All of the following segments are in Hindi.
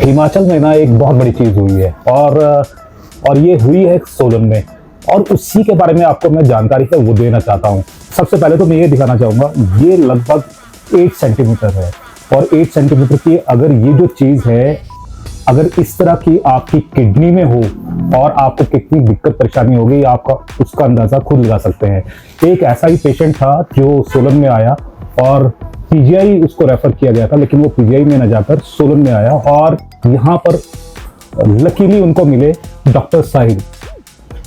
हिमाचल में ना एक बहुत बड़ी चीज़ हुई है और ये हुई है सोलन में, और उसी के बारे में आपको मैं जानकारी है वो देना चाहता हूँ। सबसे पहले तो मैं ये दिखाना चाहूँगा, ये लगभग 8 सेंटीमीटर है, और 8 सेंटीमीटर की अगर ये जो चीज़ है, अगर इस तरह की आपकी किडनी में हो और आपको कितनी दिक्कत परेशानी होगी, आपका उसका अंदाज़ा खुद लगा सकते हैं। एक ऐसा ही पेशेंट था जो सोलन में आया और पीजीआई उसको रेफर किया गया था, लेकिन वो पीजीआई में न जाकर सोलन में आया, और यहाँ पर लकीली उनको मिले डॉक्टर साहिल।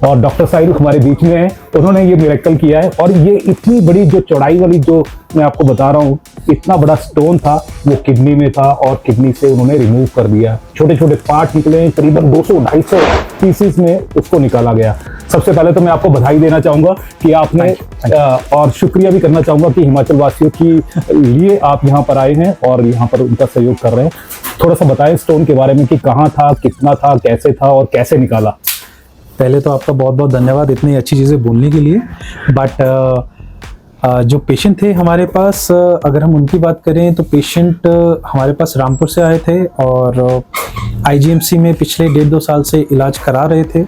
और डॉक्टर साहिल हमारे बीच में है, उन्होंने ये मिरेकल किया है। और ये इतनी बड़ी जो चौड़ाई वाली जो मैं आपको बता रहा हूँ, इतना बड़ा स्टोन था, वो किडनी में था, और किडनी से उन्होंने रिमूव कर दिया। छोटे छोटे पार्ट निकले, करीबन 200-250 पीसीस में उसको निकाला गया। सबसे पहले तो मैं आपको बधाई देना चाहूँगा कि आपने और शुक्रिया भी करना चाहूँगा कि हिमाचल वासियों के लिए आप यहाँ पर आए हैं और यहाँ पर उनका सहयोग कर रहे हैं। थोड़ा सा बताएं स्टोन के बारे में कि कहाँ था, कितना था, कैसे था और कैसे निकाला। पहले तो आपका बहुत बहुत धन्यवाद इतनी अच्छी चीज़ें बोलने के लिए। बट जो पेशेंट थे हमारे पास, अगर हम उनकी बात करें तो पेशेंट हमारे पास रामपुर से आए थे और आईजीएमसी में पिछले 1.5-2 साल से इलाज करा रहे थे,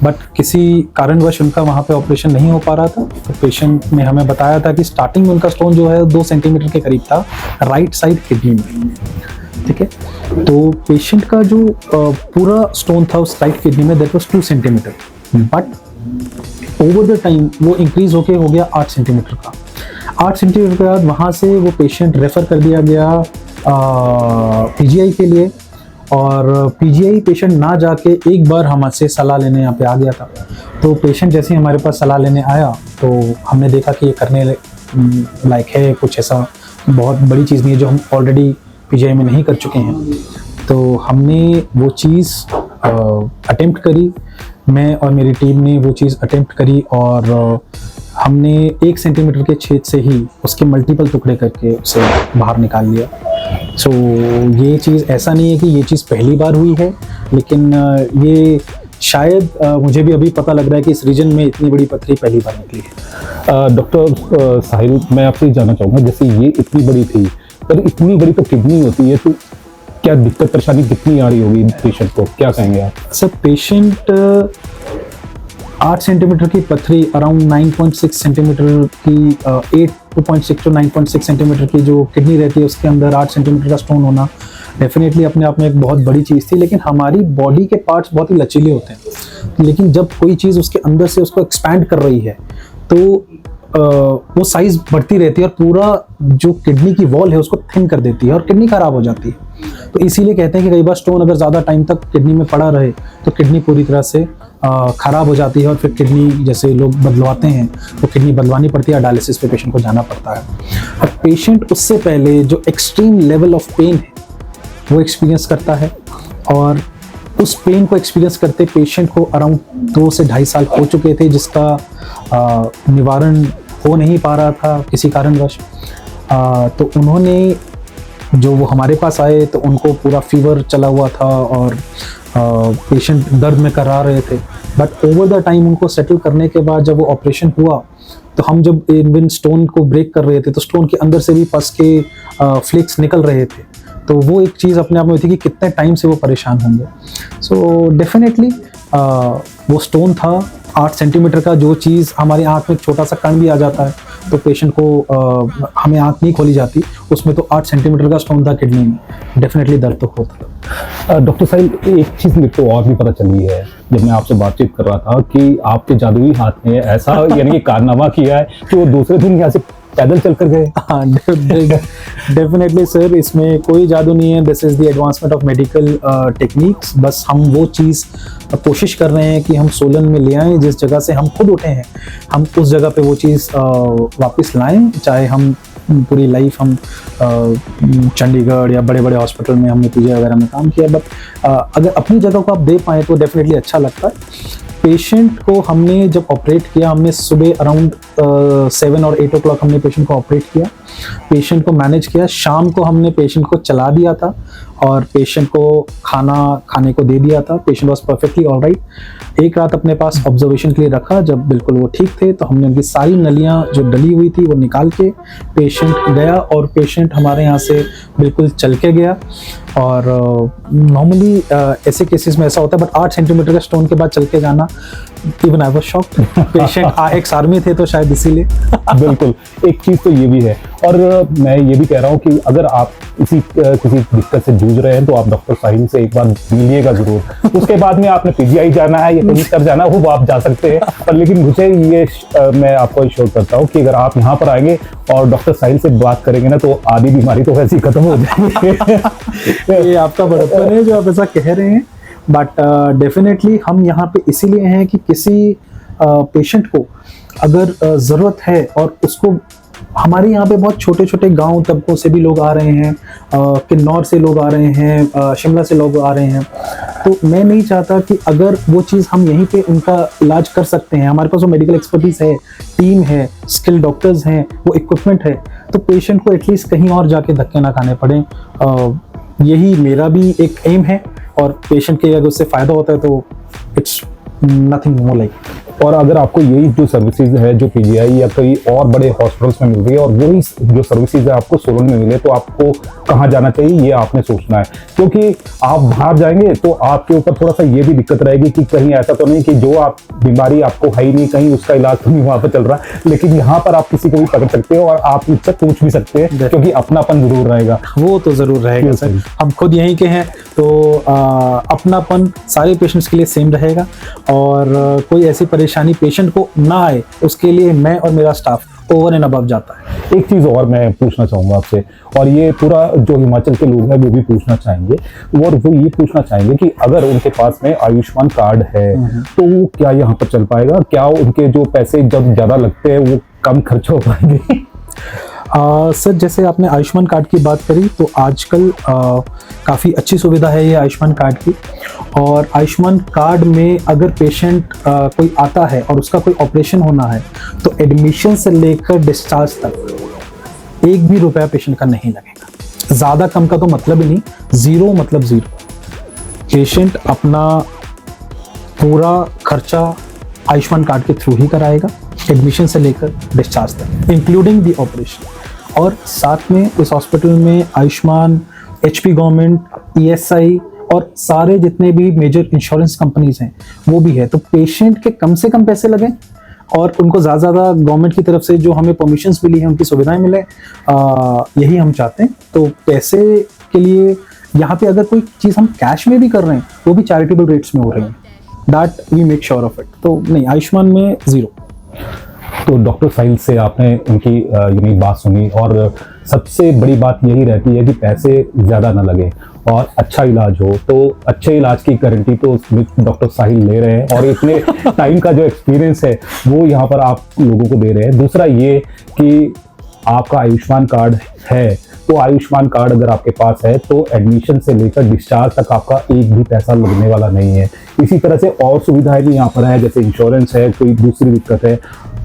बट किसी कारणवश उनका वहाँ पे ऑपरेशन नहीं हो पा रहा था। तो पेशेंट ने हमें बताया था कि स्टार्टिंग में उनका स्टोन जो है 2 सेंटीमीटर के करीब था राइट साइड किडनी में। ठीक है, तो पेशेंट का जो पूरा स्टोन था उस राइट किडनी में that was 2 centimetre, but over the time वो इंक्रीज होके हो गया 8 सेंटीमीटर का। 8 सेंटीमीटर के बाद वहाँ से वो पेशेंट रेफर कर दिया गया पीजीआई के लिए, और पीजीआई पेशेंट ना जाके एक बार हमसे सलाह लेने यहाँ पे आ गया था। तो पेशेंट जैसे ही हमारे पास सलाह लेने आया तो हमने देखा कि ये करने लायक है, कुछ ऐसा बहुत बड़ी चीज़ नहीं है जो हम ऑलरेडी पीजीआई में नहीं कर चुके हैं। तो हमने वो चीज़ अटेम्प्ट करी, मैं और मेरी टीम ने वो चीज़ अटेम्प्ट करी, और हमने 1 सेंटीमीटर के छेद से ही उसके मल्टीपल टुकड़े करके उसे बाहर निकाल लिया। सो ये चीज़ ऐसा नहीं है कि ये चीज़ पहली बार हुई है, लेकिन ये शायद मुझे भी अभी पता लग रहा है कि इस रीजन में इतनी बड़ी पथरी पहली बार निकली है। डॉक्टर साहिल, मैं आपसे जानना चाहूँगा, जैसे ये इतनी बड़ी थी, पर इतनी बड़ी तो किडनी होती है, तो क्या दिक्कत परेशानी कितनी आ रही होगी पेशेंट को, क्या कहेंगे आप? सर, पेशेंट 8 सेंटीमीटर की पथरी अराउंड 9.6 सेंटीमीटर की 8.6 to 9.6 सेंटीमीटर की जो किडनी रहती है उसके अंदर 8 सेंटीमीटर का स्टोन होना डेफिनेटली अपने आप में एक बहुत बड़ी चीज़ थी। लेकिन हमारी बॉडी के पार्ट्स बहुत ही लचीले होते हैं, लेकिन जब कोई चीज़ उसके अंदर से उसको एक्सपैंड कर रही है तो वो साइज बढ़ती रहती है और पूरा जो किडनी की वॉल है उसको थिन कर देती है और किडनी खराब हो जाती है। तो इसीलिए कहते हैं कि कई बार स्टोन अगर ज़्यादा टाइम तक किडनी में पड़ा रहे तो किडनी पूरी तरह से खराब हो जाती है, और फिर किडनी जैसे लोग बदलवाते हैं तो किडनी बदलवानी पड़ती है, डायलिसिस पे पेशेंट को जाना पड़ता है। और पेशेंट उससे पहले जो एक्सट्रीम लेवल ऑफ पेन है वो एक्सपीरियंस करता है, और उस पेन को एक्सपीरियंस करते पेशेंट को अराउंड 2 से 2.5 साल हो चुके थे, जिसका निवारण हो नहीं पा रहा था किसी कारणवश। तो उन्होंने जो वो हमारे पास आए तो उनको पूरा फीवर चला हुआ था और पेशेंट दर्द में करा रहे थे, बट ओवर द टाइम उनको सेटल करने के बाद जब वो ऑपरेशन हुआ तो हम जब इन स्टोन को ब्रेक कर रहे थे तो स्टोन के अंदर से भी पस के फ्लेक्स निकल रहे थे। तो वो एक चीज़ अपने आप में थी कि कितने टाइम से वो परेशान होंगे। सो डेफिनेटली वो स्टोन था 8 सेंटीमीटर का, जो चीज़ हमारी आँख में छोटा सा कण भी आ जाता है तो पेशेंट को हमें आँख नहीं खोली जाती, उसमें तो 8 सेंटीमीटर का स्टोन था किडनी में, डेफिनेटली दर्द तो होता। डॉक्टर साहिल, एक चीज़ मेरे को और भी पता चली है जब मैं आपसे बातचीत कर रहा था कि आपके जादुई हाथ ने ऐसा यानी कि कारनामा किया है कि वो दूसरे दिन यहाँ से पैदल चल कर गए। हाँ, डेफिनेटली सर, इसमें कोई जादू नहीं है। This is the advancement of medical techniques. बस हम वो चीज़ कोशिश कर रहे हैं कि हम सोलन में ले आएँ, जिस जगह से हम खुद उठे हैं हम उस जगह पे वो चीज़ वापस लाएं। चाहे हम पूरी लाइफ हम चंडीगढ़ या बड़े बड़े हॉस्पिटल में हमने पीजीआई वगैरह में काम किया, बट अगर अपनी जगह को आप दे पाएँ तो डेफिनेटली अच्छा लगता है। पेशेंट को हमने जब ऑपरेट किया, हमने सुबह अराउंड 7 और 8 o'clock हमने पेशेंट को ऑपरेट किया, पेशेंट को मैनेज किया। शाम को हमने पेशेंट को चला दिया था और पेशेंट को खाना खाने को दे दिया था। Patient was perfectly alright. एक रात अपने पास ऑब्जर्वेशन के लिए रखा, जब बिल्कुल वो ठीक थे तो हमने उनकी सारी नलियां जो डली हुई थी वो निकाल के पेशेंट गया, और पेशेंट हमारे यहाँ से बिल्कुल चल के गया। और नॉर्मली ऐसे केसेस में ऐसा होता है, बट 8 सेंटीमीटर का स्टोन के बाद चल के जाना, even I was shocked. Patient ex army थे तो शायद इसीलिए। बिल्कुल, एक चीज तो ये भी है। और मैं ये भी कह रहा हूँ कि अगर आप किसी दिक्कत से जूझ रहे हैं तो आप डॉक्टर साहिल से एक बार मिलिएगा जरूर। उसके बाद में आपने पीजीआई जाना है या कहीं कर जाना है, वो आप जा सकते हैं। पर लेकिन मुझे ये मैं आपको एश्योर करता हूँ कि अगर आप यहाँ पर आएंगे और डॉक्टर साहिल से बात करेंगे ना, तो आधी बीमारी तो वैसे ही खत्म हो जाएगी। ये आपका बड़प्पन है जो आप ऐसा कह रहे हैं, बट डेफिनेटली हम यहाँ पे इसीलिए हैं कि किसी पेशेंट को अगर ज़रूरत है और उसको, हमारे यहाँ पे बहुत छोटे छोटे गांव तबकों से भी लोग आ रहे हैं, किन्नौर से लोग आ रहे हैं, शिमला से लोग आ रहे हैं, तो मैं नहीं चाहता कि अगर वो चीज़ हम यहीं पे उनका इलाज कर सकते हैं, हमारे पास वो मेडिकल एक्सपर्टीज है, टीम है, स्किल डॉक्टर्स हैं, वो इक्विपमेंट है, तो पेशेंट को एटलीस्ट कहीं और जाके धक्के ना खाने पड़े। यही मेरा भी एक एम है, और पेशेंट के अगर उससे फ़ायदा होता है तो इट्स नथिंग मोर लाइक। और अगर आपको यही जो सर्विसेज है जो पीजीआई या कई और बड़े हॉस्पिटल्स में मिल रही है, और वही जो सर्विसेज है आपको सोलन में मिले, तो आपको कहाँ जाना चाहिए ये आपने सोचना है। क्योंकि आप बाहर जाएंगे तो आपके ऊपर थोड़ा सा ये भी दिक्कत रहेगी कि कहीं ऐसा तो नहीं कि जो आप बीमारी आपको है ही नहीं, कहीं उसका इलाज तो नहीं वहाँ पर चल रहा, लेकिन यहाँ पर आप किसी को भी पकड़ सकते हो और आप मुझसे पूछ भी सकते हैं, क्योंकि अपनापन जरूर रहेगा। वो तो ज़रूर रहेगा सर, हम खुद यहीं के हैं, तो अपनापन सारे पेशेंट्स के लिए सेम रहेगा, और कोई ऐसी परेशानी पेशेंट को ना आए उसके लिए मैं और मेरा स्टाफ ओवर एंड अबव जाता है। एक चीज़ और मैं पूछना चाहूँगा आपसे, और ये पूरा जो हिमाचल के लोग हैं वो भी पूछना चाहेंगे, और वो ये पूछना चाहेंगे कि अगर उनके पास में आयुष्मान कार्ड है तो वो क्या यहाँ पर चल पाएगा? क्या उनके जो पैसे जब ज़्यादा लगते हैं वो कम खर्च हो पाएंगे? सर, जैसे आपने आयुष्मान कार्ड की बात करी, तो आजकल काफ़ी अच्छी सुविधा है ये आयुष्मान कार्ड की, और आयुष्मान कार्ड में अगर पेशेंट कोई आता है और उसका कोई ऑपरेशन होना है, तो एडमिशन से लेकर डिस्चार्ज तक एक भी रुपया पेशेंट का नहीं लगेगा। ज़्यादा कम का तो मतलब ही नहीं, ज़ीरो मतलब ज़ीरो। पेशेंट अपना पूरा खर्चा आयुष्मान कार्ड के थ्रू ही कराएगा, एडमिशन से लेकर डिस्चार्ज तक, इंक्लूडिंग दी ऑपरेशन। और साथ में इस हॉस्पिटल में आयुष्मान, HP गवर्नमेंट, ESI और सारे जितने भी मेजर इंश्योरेंस कंपनीज हैं वो भी है। तो पेशेंट के कम से कम पैसे लगें और उनको ज़्यादा ज़्यादा गवर्नमेंट की तरफ से जो हमें परमिशंस मिली हैं उनकी सुविधाएं मिले, यही हम चाहते हैं। तो पैसे के लिए यहाँ पे अगर कोई चीज़ हम कैश में भी कर रहे हैं वो भी चैरिटेबल रेट्स में हो रही हैं, that we make sure of it. तो नहीं, आयुष्मान में ज़ीरो। तो डॉक्टर साहिल से आपने उनकी ये बात सुनी, और सबसे बड़ी बात यही रहती है कि पैसे ज़्यादा ना लगे और अच्छा इलाज हो। तो अच्छे इलाज की गारंटी तो डॉक्टर साहिल ले रहे हैं, और इतने टाइम का जो एक्सपीरियंस है वो यहाँ पर आप लोगों को दे रहे हैं। दूसरा ये कि आपका आयुष्मान कार्ड है, तो आयुष्मान कार्ड अगर आपके पास है तो एडमिशन से लेकर डिस्चार्ज तक आपका एक भी पैसा लगने वाला नहीं है। इसी तरह से और सुविधाएं भी यहाँ पर है, जैसे इंश्योरेंस है, कोई दूसरी दिक्कत है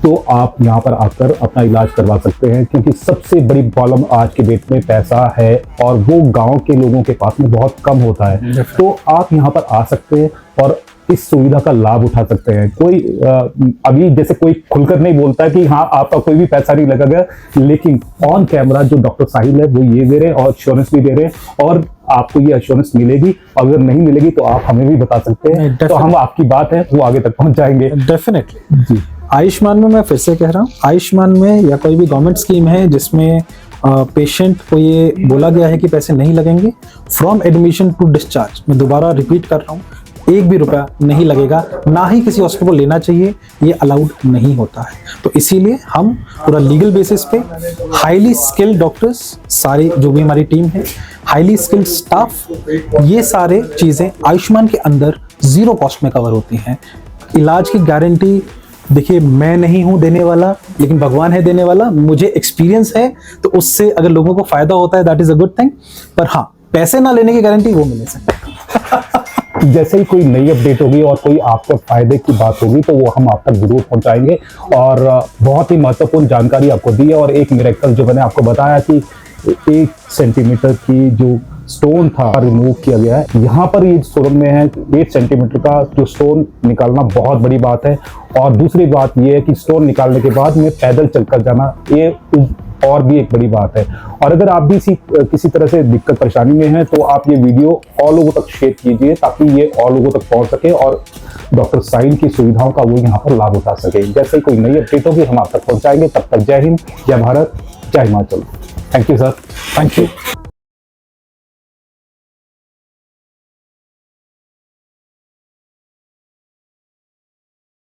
तो आप यहाँ पर आकर अपना इलाज करवा सकते हैं। क्योंकि सबसे बड़ी प्रॉब्लम आज के डेट में पैसा है, और वो गांव के लोगों के पास में बहुत कम होता है। तो आप यहाँ पर आ सकते हैं और इस सुविधा का लाभ उठा सकते हैं। कोई अभी जैसे कोई खुलकर नहीं बोलता है कि हाँ आपका कोई भी पैसा नहीं लगेगा, लेकिन ऑन कैमरा जो डॉक्टर साहिल है वो ये दे रहे हैं और एश्योरेंस भी दे रहे हैं, और आपको ये एश्योरेंस मिलेगी। अगर नहीं मिलेगी तो आप हमें भी बता सकते हैं, तो हम आपकी बात है वो आगे तक पहुंचाएंगे। डेफिनेटली जी। आयुष्मान में मैं फिर से कह रहा हूँ, आयुष्मान में या कोई भी गवर्नमेंट स्कीम है जिसमें पेशेंट को ये बोला गया है कि पैसे नहीं लगेंगे, फ्रॉम एडमिशन टू डिस्चार्ज, मैं दोबारा रिपीट कर रहा हूँ, एक भी रुपया नहीं लगेगा, ना ही किसी हॉस्पिटल को लेना चाहिए, ये अलाउड नहीं होता है। तो इसीलिए हम पूरा लीगल बेसिस पे हाईली स्किल्ड डॉक्टर्स, सारी जो भी हमारी टीम है, हाईली स्किल्ड स्टाफ, ये सारे चीज़ें आयुष्मान के अंदर ज़ीरो कॉस्ट में कवर होती हैं। इलाज की गारंटी देखिए मैं नहीं हूँ देने वाला, लेकिन भगवान है देने वाला। मुझे एक्सपीरियंस है, तो उससे अगर लोगों को फायदा होता है that is a good thing. पर हाँ, पैसे ना लेने की गारंटी वो मिल सकती। जैसे ही कोई नई अपडेट होगी और कोई आपको फायदे की बात होगी तो वो हम आप तक जरूर पहुंचाएंगे। और बहुत ही महत्वपूर्ण जानकारी आपको दी है, और एक मिरेकल जो मैंने आपको बताया कि 1 सेंटीमीटर की जो स्टोन था रिमूव किया गया है। यहाँ पर ये सोलन में है 8 सेंटीमीटर का जो स्टोन निकालना बहुत बड़ी बात है। और दूसरी बात ये है कि स्टोन निकालने के बाद में पैदल चलकर जाना, ये और भी एक बड़ी बात है। और अगर आप भी किसी तरह से दिक्कत परेशानी में हैं तो आप ये वीडियो और लोगों तक शेयर कीजिए ताकि ये और लोगों तक पहुंच सके और डॉक्टर साइन की सुविधाओं का वो यहाँ पर लाभ उठा सके। जैसे कोई नई अपडेट होगी हम आप तक पहुंचाएंगे। तब तक जय हिंद, जय भारत, जय Himachal. Thank you sir. Thank you.